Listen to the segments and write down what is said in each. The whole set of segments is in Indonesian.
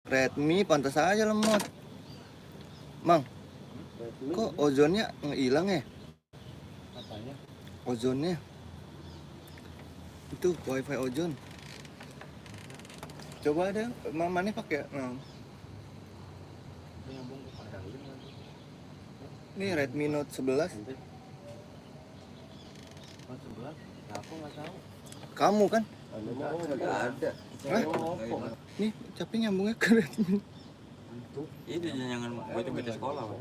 Redmi pantas aja lemot. Mang, kok ozonnya hilang ya? Apanya? Ozonnya. Itu wifi ozon. Coba ada, mana pakai? Nah. Nyambung ke padang ini. Ini Redmi Note 11. Note 11? Nah, aku nggak tahu. Kamu kan? Nggak ada. Hah? Nih, tapi nyambungnya ke Redmi. Ini jangan baca sekolah, Pak.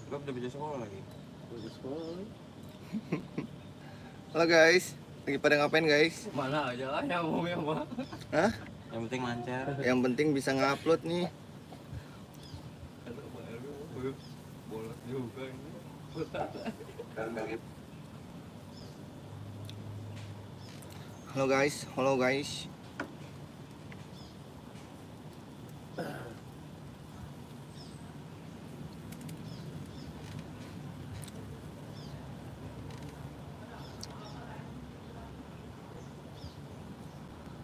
Lo udah baca sekolah lagi. Halo guys, lagi pada ngapain guys? Mana aja lah nyambungnya, Pak. Hah? Yang penting lancar. Yang penting bisa ngupload nih. Bolot juga ini. Halo guys.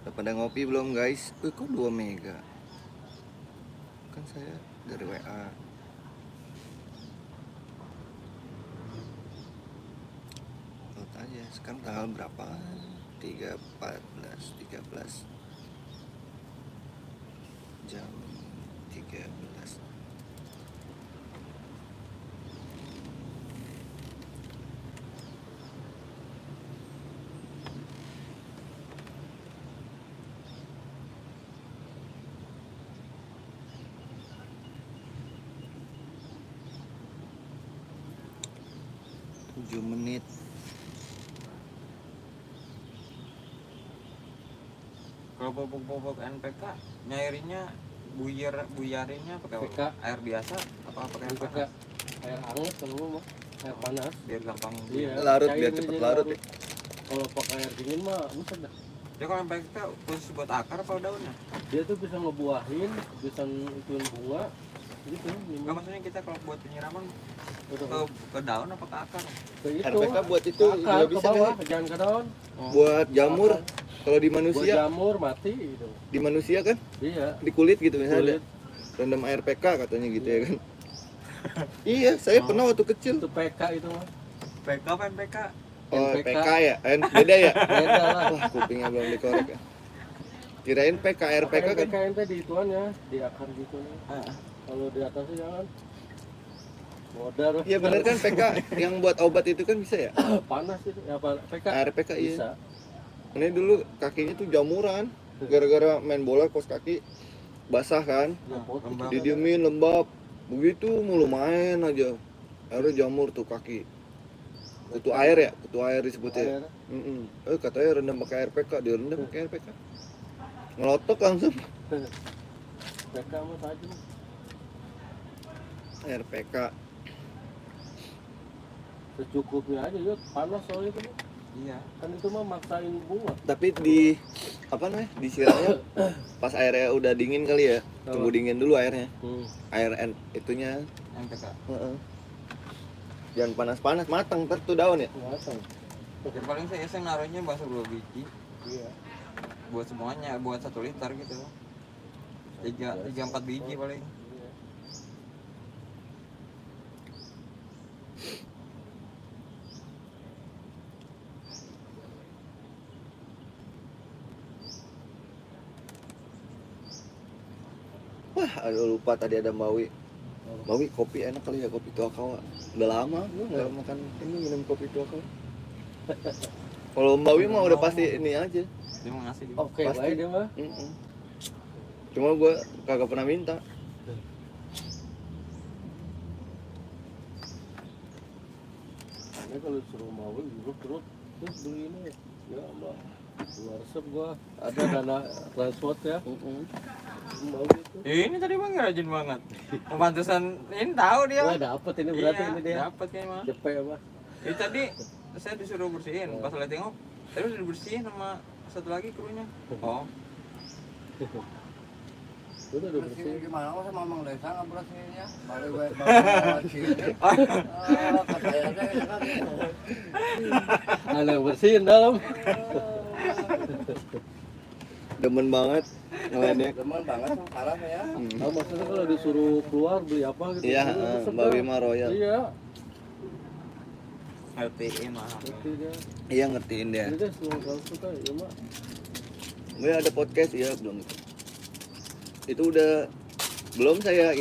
Udah pada ngopi belum guys? Kok 2 mega? Kan saya dari WA. Lihat aja, sekarang tanggal berapa? 13 jam 13. Tujuh menit. Kalau pupuk NPK nyairinnya buyarinnya pakai PK. air biasa apa pakai air NPK panas? air hangat kalau mah air panas. Biar gampang. Iya. Larut cair biar dia cepet jadi larut ya. Kalau pakai air dingin mah buset dah. Jadi kalau NPK khusus buat akar apa daunnya? Dia tuh bisa ngebuahin, bisa ituin bunga gitu. Enggak, maksudnya kita kalau buat penyiraman Gitu. ke daun apa ke akar? Ke itu. RPK buat itu Akar, juga ke bisa bawah, kan? jangan ke daun. Buat jamur. Kalau di Buat manusia, jamur mati gitu. di manusia kan Iya. di kulit gitu misalnya ada Kulit. rendam air PK katanya gitu ya kan. Iya, saya pernah waktu kecil. Itu PK itu mah. PK apa NPK? Oh, NPK. PK ya? Beda ya? Beda lah. Wah, kupingnya belum dikorek ya. Kirain PK, RPK kan? PK ente di ituannya, di akar gitu nih. Kalau di atasnya jangan. Modar. Iya bener kan PK yang buat obat itu kan bisa ya? Panas itu. Ya PK. RPK iya. Bisa. Ini dulu kakinya tuh jamuran gara-gara main bola kos kaki basah kan, Lembut. Lembab. didiemin lembab begitu mulu main aja akhirnya jamur tuh kaki. Kutu air ya, kutu air disebutnya. Air. Katanya rendam pakai RPK, dia rendam pakai RPK ngelotok langsung. PK mah tajam. RPK Secukupnya aja ya, panas soalnya itu. Iya. Kan itu mah maksain bunga. tapi di apa namanya disiramnya pas airnya udah dingin kali ya, tunggu dingin dulu airnya, itunya. NPK. Heeh. Jangan panas-panas, matang ntar tuh daun ya. Matang. Jadi paling saya naruhnya bakso 2 biji. Iya. Buat semuanya, buat 1 liter gitu. 3-4 biji paling. Iya. Wah, aduh lupa tadi ada Mawi. Mawi kopi enak kali ya, kopi Tuakawa. Udah lama gue nggak makan ini, minum kopi Tuakawa. Kalau Mawi mah udah pasti ini aja. Dia mau ngasih gitu. Oke, Pasti. baik dia mah. Cuma gue kagak pernah minta. Ini kalau suruh mau terus beli ini. Ya Allah. Luar resep gua. Ada dana transport ya. Mau gitu. Ini tadi bang rajin banget. Pantesan ini tahu dia. Wah, dapet ini berarti Iya, ini dia. dapat kayaknya mah. DP apa? Ini tadi saya disuruh bersihin, pas saya tengok tadi udah dibersihin sama satu lagi krunya. Oh, Udah bersih. Gimana masa mamang desa nggak bersihinnya? Baru gue Ada yang bersihin dalam. Demen banget. Ngeledek. Demen banget sama parah ya. Nah, maksudnya kalau disuruh keluar beli apa gitu. Iya, itu Mbak sedap. Wima Royal. Iya, LPE mahal. ngerti dia. Iya ngertiin dia. Ini deh semua kalau suka ya mah. Gue ada podcast ya belum itu. Itu udah belum saya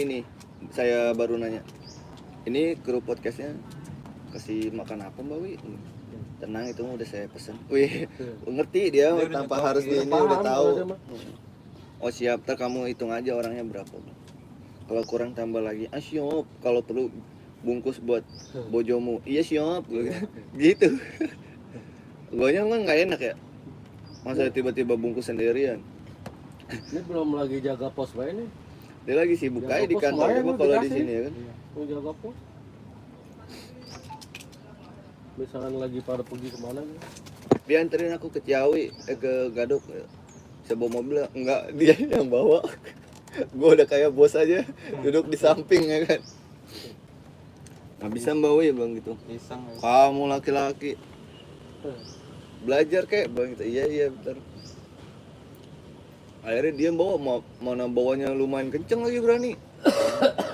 baru nanya. Ini kru podcastnya kasih makan apa Mbak Wi? Tenang itu mah udah saya pesen. Wih, ngerti dia Dia udah tanpa nyetok, harus iya. di ini Paham udah tahu. kalau dia mah. Oh siap, ntar kamu hitung aja orangnya berapa. Kalau kurang tambah lagi. Ah siap, kalau perlu bungkus buat bojomu. Iya siap, gitu. Gue mah nggak enak ya. Masa tiba-tiba bungkus sendirian. Ini belum lagi jaga pos bae nih. Dia lagi sibuk Jaga aja di pos kantor. lumayan Coba tuh kalau di dikasih. sini ya kan. Mau jaga pos. Misalkan lagi pada pergi kemana gitu. Dia anterin aku ke Ciawi, ke Gadok. Saya bawa mobil, enggak dia yang bawa. Gue udah kayak bos aja, duduk di samping ya kan. Nggak bisa bawa ya bang gitu. Pisang ya. Kamu laki-laki belajar kayak bang gitu. Iya bentar. Akhirnya dia bawa, mana bawanya lumayan kenceng lagi berani.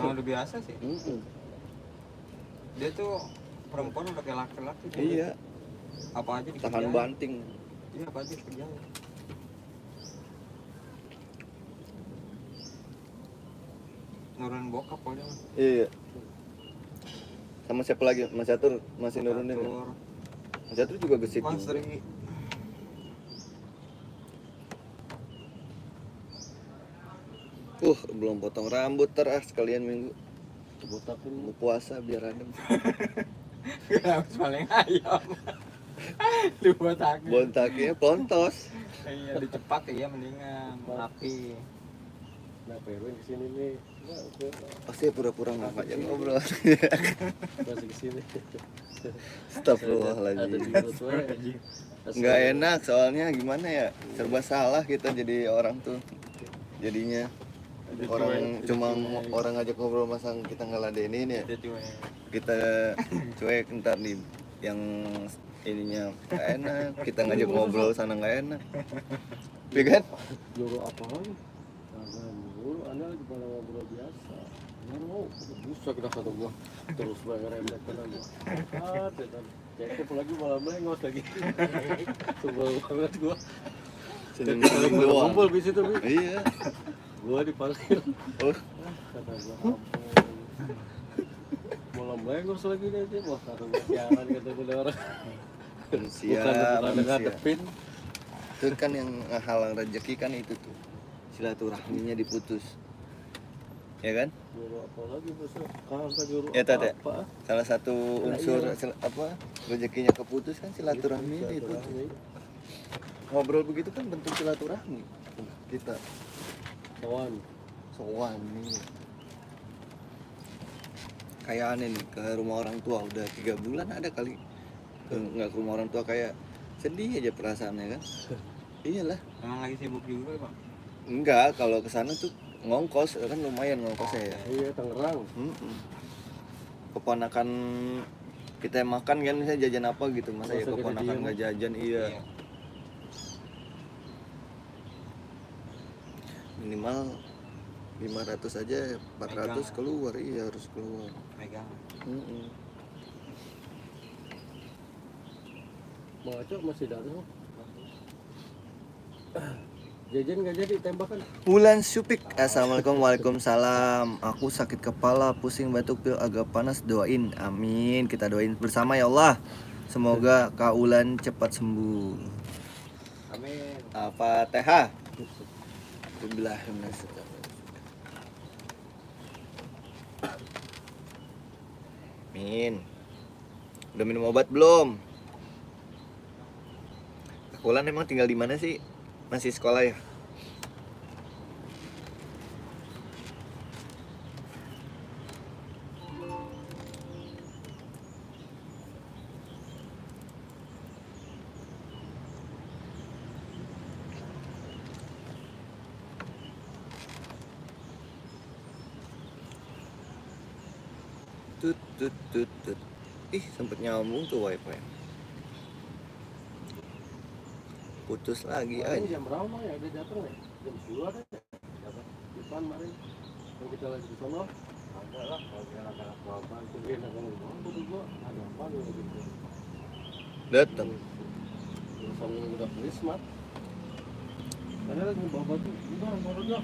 Emang udah biasa sih. Dia tuh perempuan udah kayak laki-laki. Iya, Apa aja tahan dikerjain. banting. Iya, apa aja dikerjain. Nurunin bokap pokoknya. Iya. Sama siapa lagi? Mas Catur masih nurunin kan? Catur. Mas Catur juga gesit Mas juga. Ri. Belum potong rambut sekalian minggu. Botakin Mau puasa biar adem. Harus paling ayam. Lu buat aku. Bontaknya pontos. Iya, dicepat ya mendingan. Api. nah PW kesini nih. Nah, oke. Pasti pura-pura nggak ngajak ngobrol. Masih kesini. Ada Astagfirullahaladzim. di perut wae. Nggak enak soalnya gimana ya, serba salah kita jadi orang tuh jadinya. Orang cuma orang ngajak ngobrol masa kita ngeladenin ya. Dia cuek. Kita cuek ntar di yang ininya nggak enak, kita ngajak ngobrol sana nggak enak. Iya kan? Juru apa lagi? Nah, dulu anda lagi pada ngobrol biasa. Mau bisa kita kata gua terus bayar remlet kata gua. Dan cekep lagi malam lengos lagi. Sebel banget gua. Senyum Ngumpul doang. di situ, Bi. Iya. Gua dipanggil. Oh, Kata gua ampun. Malam lengos lagi nih, wah kata gua sialan kata gua orang. manusia, Bukan manusia. ngadepin. Itu kan yang halang rezeki kan itu tuh. Silaturahminya diputus. Ya kan? Juru apa lagi bos? Kagak juru Ya, Tat, ya? apa? Salah satu unsur rezekinya keputus kan silaturahmi itu. Silaturahmi. Ngobrol begitu kan bentuk silaturahmi. Kita Kawan. sowan nih. Kayak aneh nih ke rumah orang tua udah 3 bulan ada kali. Nggak ke rumah orang tua kayak sedih aja perasaannya kan. Iyalah. Emang lagi sibuk juga, Pak. Enggak, kalau ke sana tuh ngongkos kan lumayan ngongkosnya ya. Iya, Tangerang. Keponakan kita yang makan kan misalnya jajan apa gitu, masa ya Masa kita keponakan diem? nggak jajan. Iya, minimal 500 aja 400 keluar. Iya harus keluar. Megang. Mau acok masih datang. Jajan nggak jadi tembakan. Bulan Supik. Assalamualaikum. Waalaikumsalam. Aku sakit kepala, pusing, batuk, pil, agak panas. Doain, amin. Kita doain bersama ya Allah. Semoga Kak Ulan cepat sembuh. Amin. Al-Fatihah. Alhamdulillah. Amin. Udah minum obat belum? Kak Ulan emang tinggal di mana sih? Masih sekolah ya? Tut. Ih, sempet nyambung tuh wifi. Putus lagi Ini aja. jam berapa ya? Dia datang ya? jam 10 ada ya? Dapat depan kemarin. Yang kita lagi di sono. Ada lah, kalau anak-anak bapak tungguin akan ngomong, betul gua ada apa gitu. Datang. Langsung udah Christmas. Karena lagi bapak tuh, udah barunya.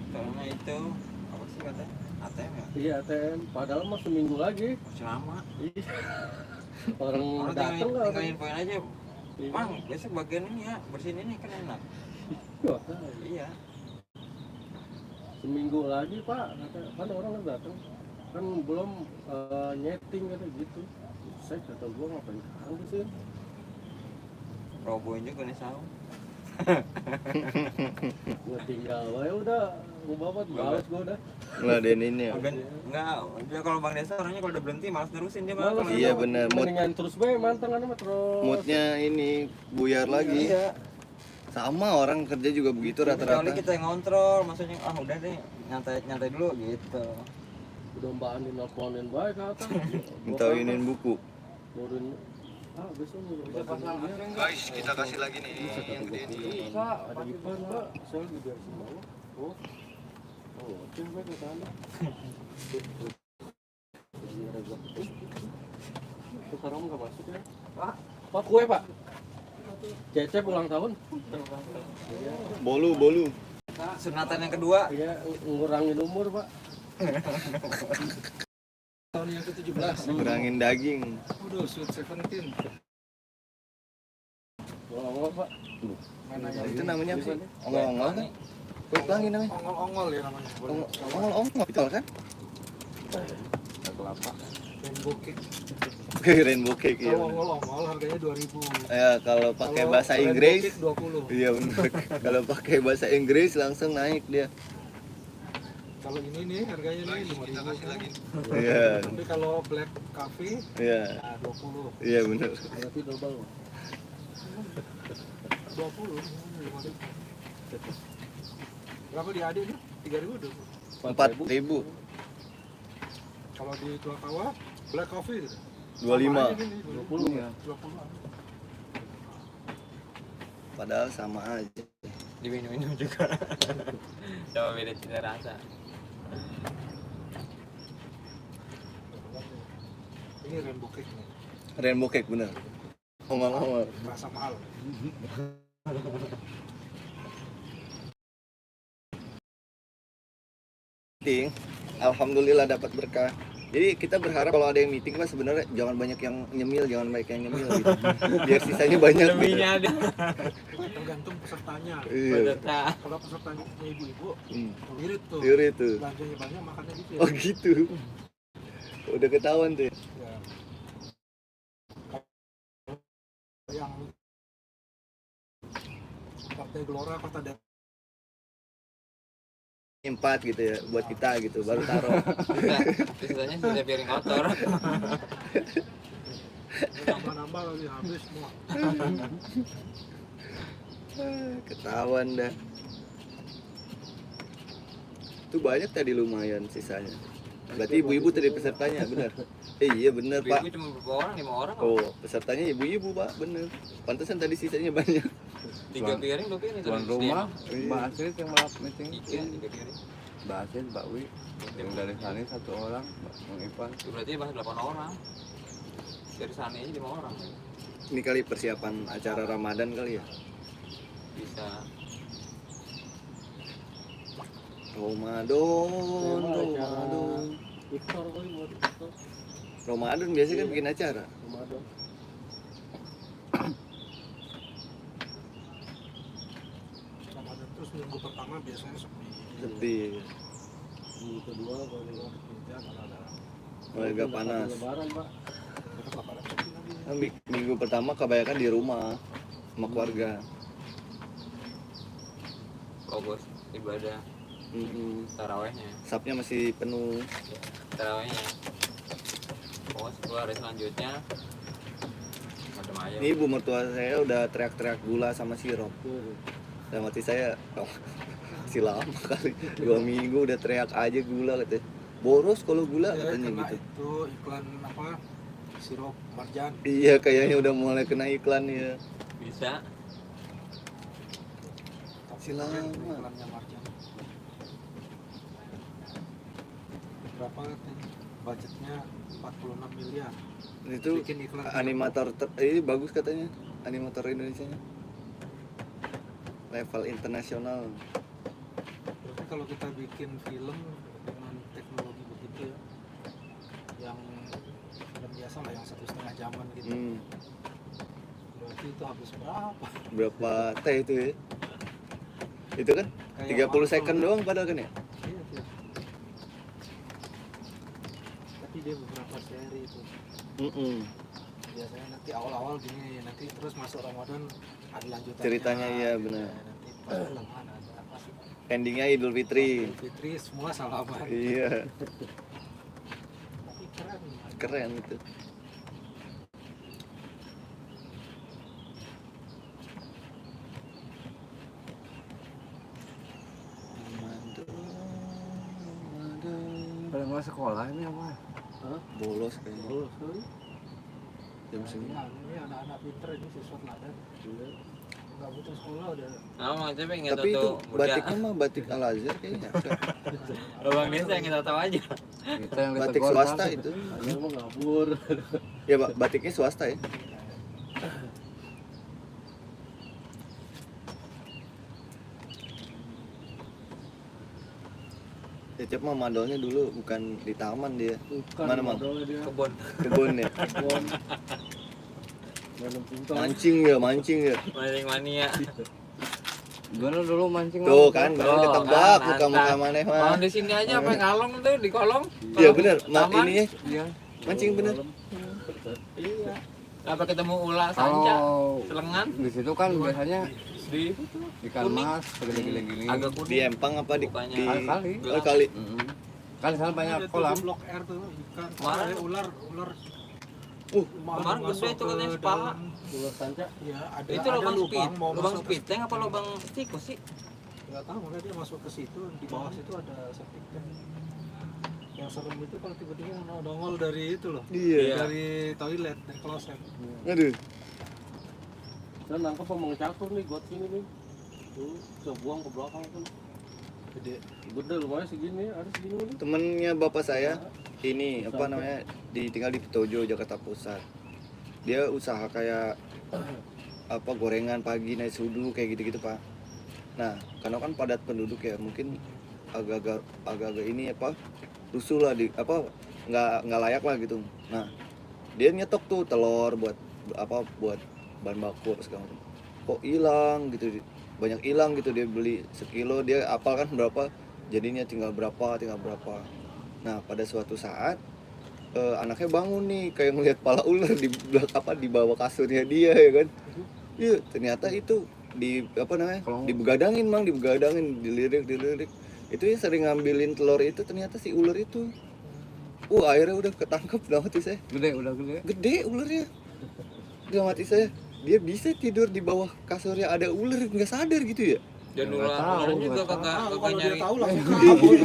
Soalnya itu apa sih katanya? ATM ya? Iya ATM, padahal mah seminggu lagi. Masih lama. Iya. Orang Orang datang tinggal nggak? tinggal infoin aja. Iya. Mang, besok bagian ini ya, bersihin ini kan enak. Wah, Iya. seminggu lagi pak, kan orang kan datang, kan belum nyeting gitu. Saya kata gua ngapain sekarang sih? Roboin juga nih saung. Gua tinggal, ya udah, gua babat, balas gua udah. Ngeladenin ya. Enggak, dia kalau Bang Desa orangnya kalau udah berhenti malas nerusin dia malah. Malas, kalau Iya itu. bener, Mendingan terus bae manteng kan mah terus. moodnya ini buyar lagi. Iya. Sama orang kerja juga begitu Kecuali rata-rata. kita yang ngontrol, maksudnya udah deh nyantai dulu gitu. Udah Mbak Andi nelponin baik kata. Mintainin buku. Nurin, besok Bisa pasang asing nggak? Guys, kita kasih lagi nih yang gede nih. Bisa, ada Ipan pak, saya lagi biar semua. Oh, coba ke sana. Sekarang nggak masuk ya? Pak kue pak. Cecep ulang tahun. Iya, Bolu. Sunatan yang kedua. iya ngurangin umur pak. Tahun yang ke-17. Kurangin daging. Waduh, Sweet 17. Ngomong pak. Mana yang Itu namanya apa sih? Ongol-ongol kan? Kue pelangi namanya. ongol-ongol ya namanya. Ongol-ongol betul kan? Kelapa. Rainbow cake. Rainbow cake ya. Kalau ongol-ongol harganya 2.000. Ya kalau pakai Kalau bahasa rainbow Inggris, cake 20. iya benar. Kalau pakai bahasa Inggris langsung naik dia. Kalau ini nih harganya nih 5.000. Iya, Tapi kalau black coffee iya, ya 20. iya benar. Berarti double. 20 5.000. Berapa di Ade nih? 3.000 tuh. 4.000, Kalau di Tua Kawa black coffee gitu. 25. 20 ya. 20. Padahal sama aja. Diminum juga. Coba beda cita rasa. Ini rainbow cake nih. Rainbow cake bener. Ongol-ongol. Rasa mahal. Meeting, alhamdulillah dapat berkah. Jadi kita berharap kalau ada yang meeting mas sebenarnya jangan banyak yang nyemil, jangan banyak yang nyemil gitu. Biar sisanya banyak. Lebihnya ada. Tergantung pesertanya. Iya. Peserta. Kalau pesertanya ibu-ibu, Hmm. irit tuh. Irit tuh. Belanjanya banyak, makannya gitu ya. Oh gitu. Udah ketahuan tuh. Ya. Yang Partai Gelora Kota Depok 4 gitu ya buat kita gitu baru taruh. Sisanya sudah piring kotor. nambah-nambah lagi habis semua. Ketahuan dah. Itu banyak tadi lumayan sisanya. Berarti ibu-ibu tadi pesertanya bener. Iya bener pak. Ibu cuma berapa orang? 5 orang. Oh pesertanya ibu-ibu pak bener. Pantesan tadi sisanya banyak. 3 piring, 2 piring. Tuan rumah, Mbak Asit yang malam meeting. 3 piring. Mbak Asit, Mbak Wi, yang dari sana 1 orang, Bang Ipan. Itu berarti bahas 8 orang. Dari sana aja 5 orang. Ini kali persiapan acara Ramadan kali ya. Bisa. Ramadan. Victor kali buat Victor. Ramadan biasanya kan bikin acara. Ramadan. Ramadan terus minggu pertama biasanya sepi. Sepi. Minggu kedua kalau Ya, kalau ada Mulai agak panas. Lebaran pak. dekat lapangan sepi lagi. Kan minggu pertama kebanyakan di rumah sama keluarga. Fokus ibadah tarawehnya. Sabnya masih penuh. Tarawehnya. Fokus keluar hari selanjutnya. Macam ayam. Ini ibu mertua saya udah teriak-teriak gula sama sirup. Dan mati saya masih lama kali 2 minggu udah teriak aja gula katanya. Boros kalau gula Ya, katanya kena gitu. itu iklan apa? Sirup marjan. Iya kayaknya udah mulai kena iklan ya. Bisa. Masih Keren lama. tuh iklannya Marjan. Berapa katanya? Budgetnya 46 miliar. Itu Bikin iklan animator ini bagus katanya, animator Indonesianya. Level internasional. Berarti kalau kita bikin film dengan teknologi begitu ya, yang film biasa lah, yang 1,5 jaman gitu, berarti itu habis berapa? Berapa T itu ya? Itu kan Kayak 30 second Marvel. doang padahal kan ya? Iya, iya. Tapi dia beberapa seri itu. Biasanya nanti awal-awal gini, nanti terus masuk Ramadan ada lanjutannya. Ceritanya iya, gitu benar. ya. Nanti pas bulan ada apa sih? Endingnya Idul Fitri. Idul Fitri semua salaman. Iya, Tapi keren. keren itu. Pada nggak sekolah ini apa? Bolos kayaknya. Bolos kali. Jam segini. Ini anak-anak pinter ini siswa teladan. Nggak butuh sekolah udah. Nah, tapi nggak Tapi itu tahu batiknya mah batik Al Azhar kayaknya. Abang desa yang kita tahu aja. Kita yang Batik ditegur swasta kan. itu. Ada mah ngabur. Ya, batiknya swasta ya. Cecep mah madolnya dulu bukan di taman dia, Bukan. Mana, Mang? modalnya dia. Kebun. kebun ya. Kebun. Main puntal. Mancing ya. Mancing mania. Gimana dulu mancing? Tuh Mang? kan, baru Oh, ketebak kan, muka-muka maneh mah. Kalau di sini aja apa ngalong tuh di kolong. Iya bener, Taman. ini ya, Iya. mancing bener. Iya. Apa ketemu ular sanca, Kalau selengan di situ kan biasanya di ikan mas segede-gede gini. agak Di kuning. empang apa di Bukannya Kali. Oh, kali. Kan di sana banyak Ada tuh kolam. di Blok R tuh ikan. Mana? Ular Kemarin gede itu katanya sepaha. Ular sanca. Ya, ada Itu ada lubang speed, mau lubang masuk speed tank apa lubang tikus sih? Nggak tahu, makanya dia masuk ke situ, di bawah situ ada septic tank. Yang serem itu kalau tiba-tiba nongol dari itu loh, Iya. dari toilet, dari kloset. Aduh. Dan nangkep pemang catur nih, got sini nih. Tuh, bisa buang ke belakang kan. Gede. Gede lumayan segini, ada segini nih. Temennya bapak saya ini apa namanya tinggal di Petojo Jakarta Pusat. Dia usaha kayak apa gorengan pagi naik sudu kayak gitu-gitu pak. Nah karena kan padat penduduk ya mungkin agak-agak ini apa rusuh lah di apa nggak layak lah gitu. Nah dia nyetok tuh telur buat bahan baku apa segala macam. Kok hilang gitu, banyak hilang gitu, dia beli sekilo dia apal kan berapa jadinya tinggal berapa. Nah pada suatu saat anaknya bangun nih kayak ngeliat pala ular di belakang di bawah kasurnya dia ya kan. Iya ternyata itu di apa namanya dibegadangin dilirik itu yang sering ngambilin telur itu ternyata si ular itu. Akhirnya udah ketangkep dalam hati saya. Udah gede. Ularnya dalam hati saya, dia bisa tidur di bawah kasurnya ada ular nggak sadar gitu ya. Dan Nggak tahu, ularnya juga nggak kagak Kalau dia nyari. tahu langsung kabur.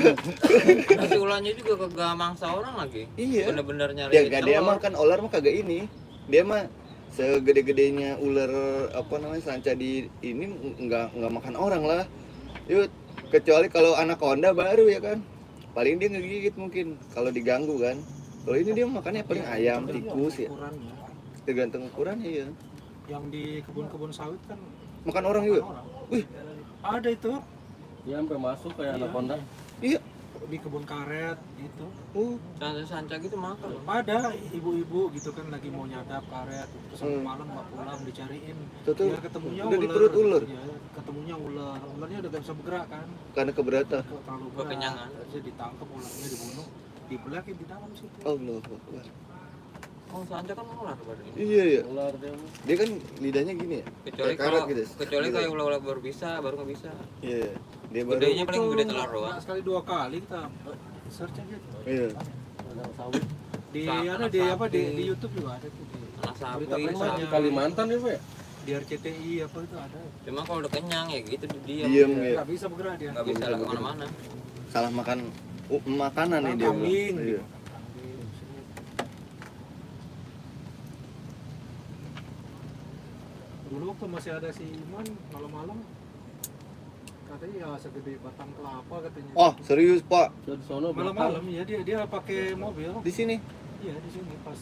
Si ularnya juga kagak mangsa orang lagi. Iya. Bener-bener nyari. Dia dia telur. mah kan ular mah kagak ini. Dia mah segede-gedenya ular apa namanya sanca di ini nggak makan orang lah. Yuk, kecuali kalau anaconda baru ya kan. Paling dia ngegigit mungkin kalau diganggu kan. Kalau ini dia makannya paling ayam, tikus ya. Ukurannya. Tergantung ukurannya ya. Yang di kebun-kebun sawit kan Makan orang juga. orang. Wih, Ada itu Dia sampai masuk kayak Iya. anaconda. iya. di kebun karet gitu. Sanca gitu makan. Ada ibu-ibu gitu kan lagi mau nyadap karet terus malam nggak pulang dicariin. Tuh, Biar ketemunya udah di ular. perut ular. Ya, ketemunya ular. Ularnya udah gak bisa bergerak kan. Karena keberatan. Terlalu berat. Kekenyangan. Terus ditangkap ularnya dibunuh, dibelakin di dalam situ. Allahu Akbar. Oh, sanca kan ular berarti. Iya ya. Ular dia mah. Dia kan lidahnya gini ya. Kecuali Kayak karet kalau gitu. kecuali Gitu. kayak ular-ular baru bisa, baru nggak bisa. Iya. Dia baru. Gedenya paling gede telur Nggak doang. sekali 2 kali kita search aja. Iya. Ada sawit. Di Sa- ada di anak apa sapi. di YouTube juga ada tuh di Anak sapi, Berita-beritanya. Di Kalimantan ya, Pak ya? di RCTI apa itu ada. Cuma kalau udah kenyang ya gitu diam. Diem ya. Nggak bisa bergerak dia. Nggak bisa lah kemana-mana. Salah makan makanan nih dia. Kambing. Iya. Kambing. Dulu waktu masih ada si Iman malam-malam katanya ya segede batang kelapa katanya. Oh, serius, Pak? Dari sono Malam-malam ya dia pakai mobil. Di sini? Iya di sini pas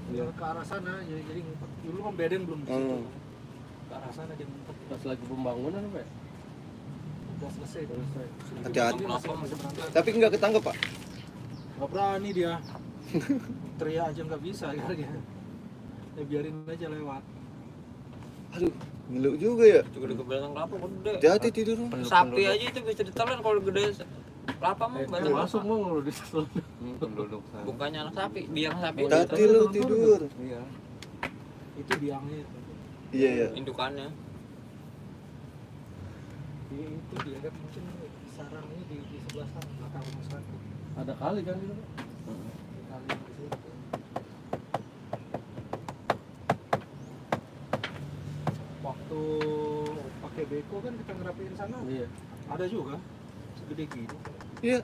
ke arah sana jadi ngumpet. Dulu kan Beden belum di situ. Ke arah sana dia ngumpet. pas lagi pembangunan apa ya? Udah selesai. Selesai. Hati-hati. Masih berantakan. Tapi nggak ketangkep, Pak? Nggak berani dia. Teriak aja nggak bisa ya. Ya biarin aja lewat. Aduh, ngilu juga ya. Juga di belakang kelapa gede. Hati-hati tidur. Sapi aja itu bisa ditelan kalau gede kelapa mah banyak Masuk kelapa. mau lu di situ. Penduduk sana. Bukannya anak sapi, biang sapi. Hati lu tidur. Iya. Itu biangnya itu. Iya, ya. Indukannya. Itu dia kan mungkin sarangnya di sebelah sana belakang rumah sakit. Ada kali kan gitu. Kali di situ. Waktu pakai beko kan kita ngerapiin sana. Iya. Ada juga segede gini. Iya.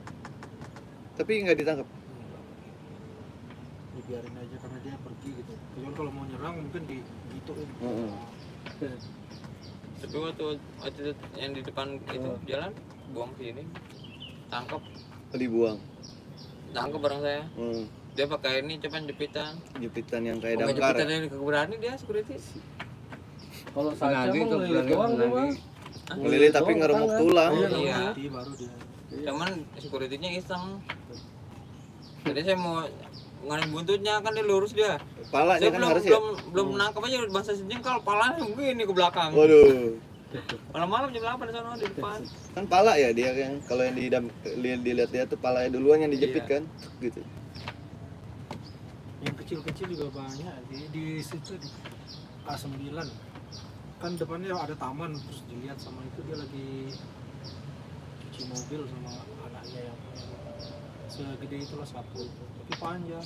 Tapi nggak ditangkap. Dibiarin aja karena dia pergi gitu. Kecuali kalau mau nyerang mungkin di gituin. Tapi waktu itu yang di depan itu jalan buang sini. Tangkap Dibuang. barang saya. Hmm. Dia pakai ini cuman jepitan. Jepitan yang kayak Pakai damkar. jepitan yang keberani dia security. Kalau saja Penadi mau tuh, ngelilit penadi, doang penadi. gua. Ngelilit tapi ngeremuk tulang. Iya. Mati baru dia. Cuman security-nya iseng. Jadi saya mau nganain buntutnya kan dia lurus dia. Palanya Saya kan belum harus ya. belum nangkap aja bahasa sejengkal palanya begini ke belakang. Waduh. Malam-malam jam 8 di sana di depan. Kan pala ya dia yang kalau yang dilihat dia tuh palanya duluan yang dijepit Iya. kan gitu. Yang kecil-kecil juga banyak di situ di A9 kan depannya ada taman terus dilihat sama itu dia lagi cuci mobil sama anaknya yang segede itulah sapu itu tapi panjang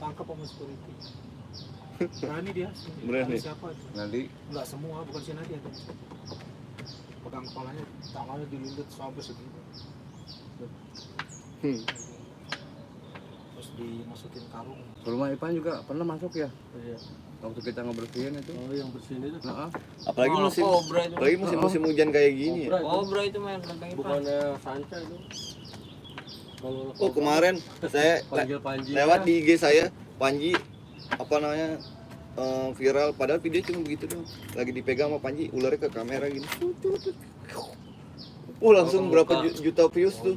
tangkap sama security berani dia Berani. Ada siapa itu Nadi. nggak semua bukan si Nadia tuh pegang kepalanya tangannya dililit sampai segitu terus dimasukin karung Ke rumah Ipan juga pernah masuk ya? Iya. Waktu kita ngebersihin itu. Oh yang bersihin itu. Nah, Apalagi Malah musim kobra itu. apalagi musim hujan kayak gini ya. Kobra itu. Kobra itu mah yang tentang Ipan. Bukannya sanca itu. Kalau Oh, kemarin saya panggil Panji. lewat di IG saya Panji apa namanya viral padahal video cuma begitu doang. Lagi dipegang sama Panji, ularnya ke kamera gini. Langsung berapa juta views tuh.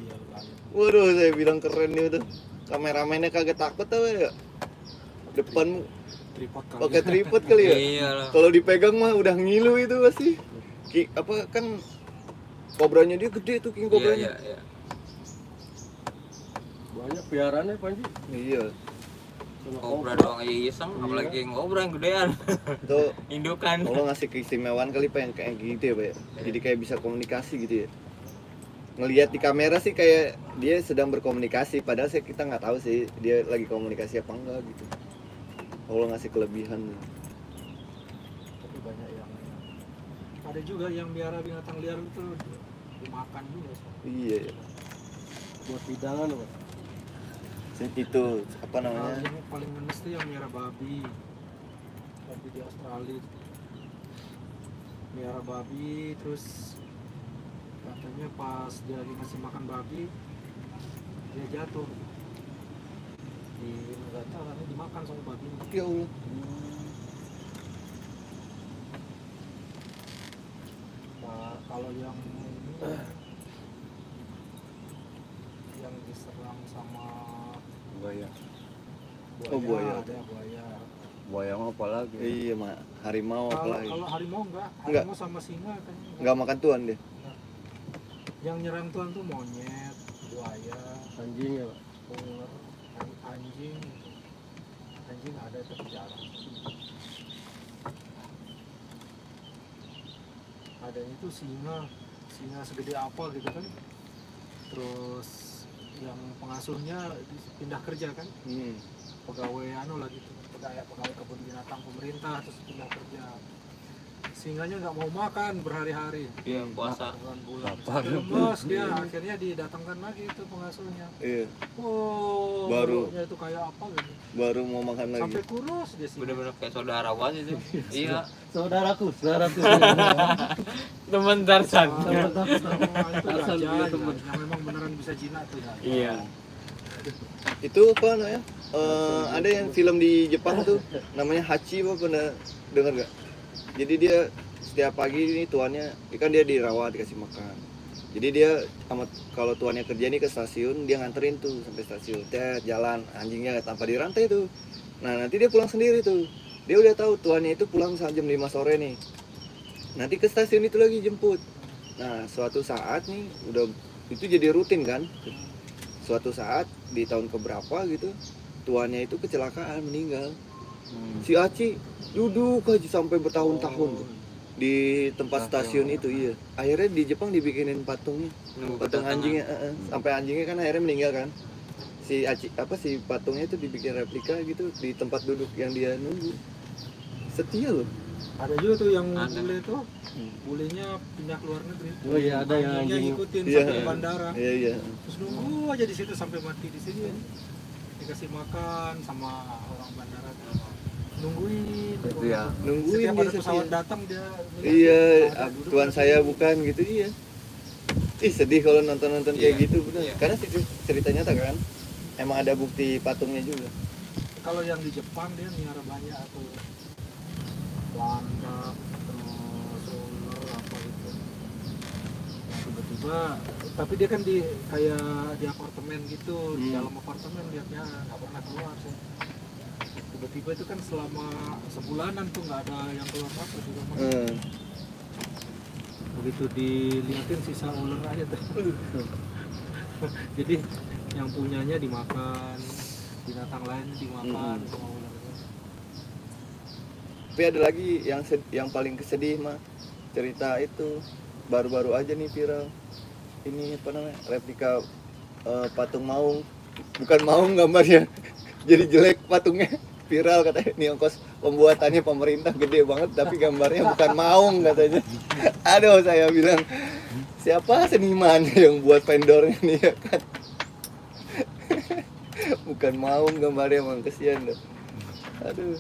Waduh, saya bilang keren itu. Kameramennya kagak takut tau ya. Depan tripod kali pakai tripod kali ya. Iya lah. Kalau dipegang mah udah ngilu itu pasti. Apa kan kobranya dia gede tuh king Iya, kobranya. iya, iya. Banyak piarannya Panji. Iya. Sama Kobra doang aja iseng, apalagi yang kobra yang gedean. Tuh Indukan. Allah ngasih keistimewaan kali Pak yang kayak gitu ya Pak ya. Jadi kayak bisa komunikasi gitu ya. Ngelihat di kamera sih kayak dia sedang berkomunikasi padahal kita nggak tahu sih dia lagi komunikasi apa enggak gitu. Allah ngasih kelebihan. tapi banyak yang ada juga yang biara binatang liar itu dimakan juga Iya ya. buat hidangan apa? Itu apa namanya? yang paling ngenes tuh yang miara babi di Australia miara babi terus katanya pas dia lagi ngasih makan babi dia jatuh di nggak tahu karena dimakan sama babinya. Ya Allah. Nah, kalau yang ini yang diserang sama buaya. buaya, Oh, buaya. ada buaya. Buaya mah apa lagi? Iya mak harimau Kalau apalagi. kalau harimau enggak, Enggak. harimau sama singa kan Nggak makan tuan deh. Yang nyerang tuan tuh monyet, buaya, Anjing ya, Pak. ular, anjing. Anjing ada tapi jarang. Adanya tuh singa segede apa gitu kan. Terus yang pengasuhnya pindah kerja kan, pegawai anu lah gitu, pegawai kebun binatang pemerintah terus pindah kerja. Singanya nggak mau makan berhari-hari. Iya, puasa. Bulan-bulan. Lapar. Lemes dia, akhirnya didatangkan lagi itu pengasuhnya. Iya. Oh, Baru. mulutnya itu kayak apa gitu. Baru mau makan lagi. Sampai kurus dia sih. Bener-bener kayak saudara banget itu. Iya. Saudaraku. Teman Tarzan. Teman Tarzan. Sama itu Tarzan gajah punya ya, temen. yang memang beneran bisa jinak tuh ya. Iya. Itu apa namanya? Ada yang film di Jepang tuh namanya Hachi, apa pernah dengar gak? Jadi dia setiap pagi ini tuannya, kan dia dirawat, dikasih makan. Jadi dia kalau tuannya kerja nih ke stasiun, dia nganterin tuh sampai stasiun. Dia jalan anjingnya tanpa dirantai tuh. Nah nanti dia pulang sendiri tuh. Dia udah tahu tuannya itu pulang saat jam 5 sore nih. Nanti ke stasiun itu lagi jemput. Nah suatu saat nih udah itu jadi rutin kan. Suatu saat di tahun keberapa gitu, tuannya itu kecelakaan meninggal. Si Aci duduk aja sampai bertahun-tahun tuh di tempat stasiun itu, iya. Akhirnya di Jepang dibikinin patungnya, patung anjingnya, sampai anjingnya kan akhirnya meninggal kan. Si Aci si patungnya itu dibikin replika gitu di tempat duduk yang dia nunggu. Setia loh. Ada juga tuh yang Ada. bule tuh, bulenya pindah ke luar negeri. Oh iya, ada yang Anjingnya anjing. ngikutin Iya. sampai ke bandara. Iya iya. Terus nunggu aja di situ sampai mati di sini. Dikasih makan sama orang bandara tuh. Nungguin. Itu ya. Nungguin Setiap dia ada pesawat setia. datang dia. Iya, duduk tuan lagi. saya bukan gitu, iya. Ih sedih kalau nonton-nonton kayak Iya. gitu bener. Iya. Karena ceritanya tak kan, emang ada bukti patungnya juga. Kalau yang di Jepang dia miara banyak atau landak terus ular apa gitu. Nah, tiba-tiba tapi dia kan di kayak di apartemen gitu, di dalam apartemen liatnya nggak pernah keluar sih. Tiba-tiba itu kan selama sebulanan tuh nggak ada yang keluar masuk di rumah. Begitu dilihatin sisa ular aja tuh. Jadi yang punyanya dimakan, binatang lain dimakan sama ular. Tapi ada lagi yang paling kesedih mah, cerita itu baru-baru aja nih viral. Ini apa namanya, replika patung maung, bukan maung gambarnya. Jadi jelek patungnya, viral katanya. Ini ongkos pembuatannya pemerintah gede banget, tapi gambarnya bukan maung katanya. Aduh, saya bilang siapa seniman yang buat vendornya nih ya kan. Bukan maung gambarnya, emang kesian dah. Aduh.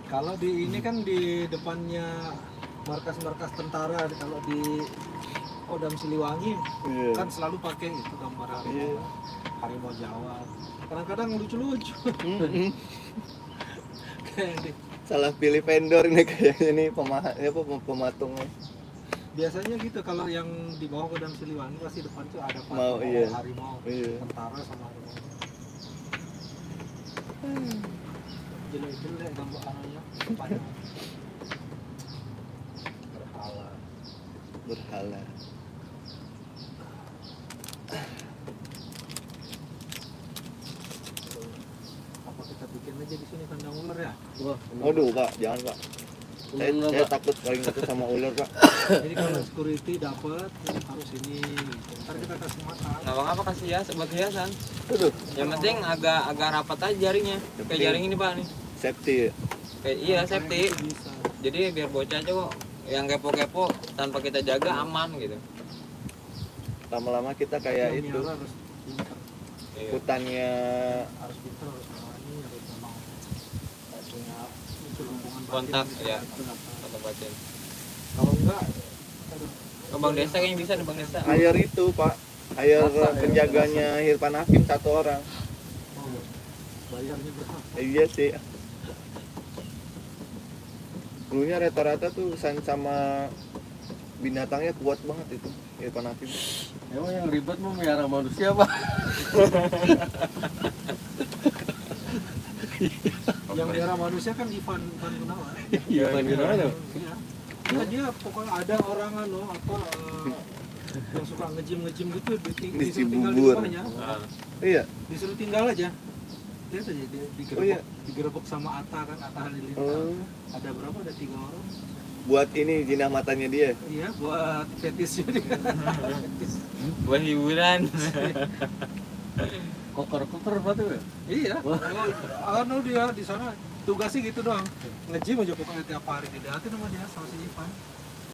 Kalau di ini kan di depannya markas-markas tentara, kalau di Kodam Siliwangi Iya. kan selalu pakai itu gambar Iya. harimau Jawa. Kadang-kadang lucu-lucu. Mm-mm. Kayak di- Salah pilih vendor ini kayaknya nih pematungnya. biasanya gitu kalau yang di bawah Kodam Siliwangi pasti depan tuh ada Mau, patung iya. harimau, Iya. tentara sama harimau. Jelek-jelek gambar anunya depannya. Berhala. Berhala. Apa kita bikin aja di sini kandang ular ya? Wah, Waduh pak, jangan pak. Saya enggak, Pak. takut paling takut sama ular pak. Jadi kalau security dapat harus ini. Gitu. Ntar kita kasih makan. Nggak apa-apa kasih hias buat hiasan. Aduh, Yang penting agak rapat aja jaringnya. Kayak jaring ini Pak nih. safety ya. Kayak iya safety. Itu bisa. Jadi biar bocah aja kok yang kepo-kepo tanpa kita jaga aman gitu. Lama-lama kita kayak Yang itu miara harus pintar. Iya. hutannya Harus pintar, harus berani, harus memang punya itu hubungan batin Kontak, gitu. ya. Kontak. Atau batin. Kalau enggak, aduh, Ke Bang Desa kayaknya bisa nih Bang Desa. air itu pak, air Masa ya? penjaganya Irfan Hakim satu orang. oh, bayarnya berapa? Iya sih. Dulunya rata-rata tuh sama binatangnya kuat banget itu Irfan Hakim. Emang yang ribet mau melihara manusia, Pak? Yang miara manusia kan Ivan Gunawan. Iya, Pak gimana? Iya. Ya, dia pokoknya ada orang yang suka ngejim gitu disuruh tinggal di Cibubur. rumahnya. Nah, Iya. Disuruh tinggal aja. Dia aja digerebek, Oh, iya. digerebek sama Atta kan, Atta Halilintar. Oh, Ada berapa? Ada 3 orang. buat ini jinah matanya dia. Iya, buat fetisnya dia. Fetis. buat hiburan. Koker-koker apa tuh ya? Iya. Anu dia di sana tugasnya gitu doang. Nge-gym aja pokoknya tiap hari didatin sama dia sama si Ivan.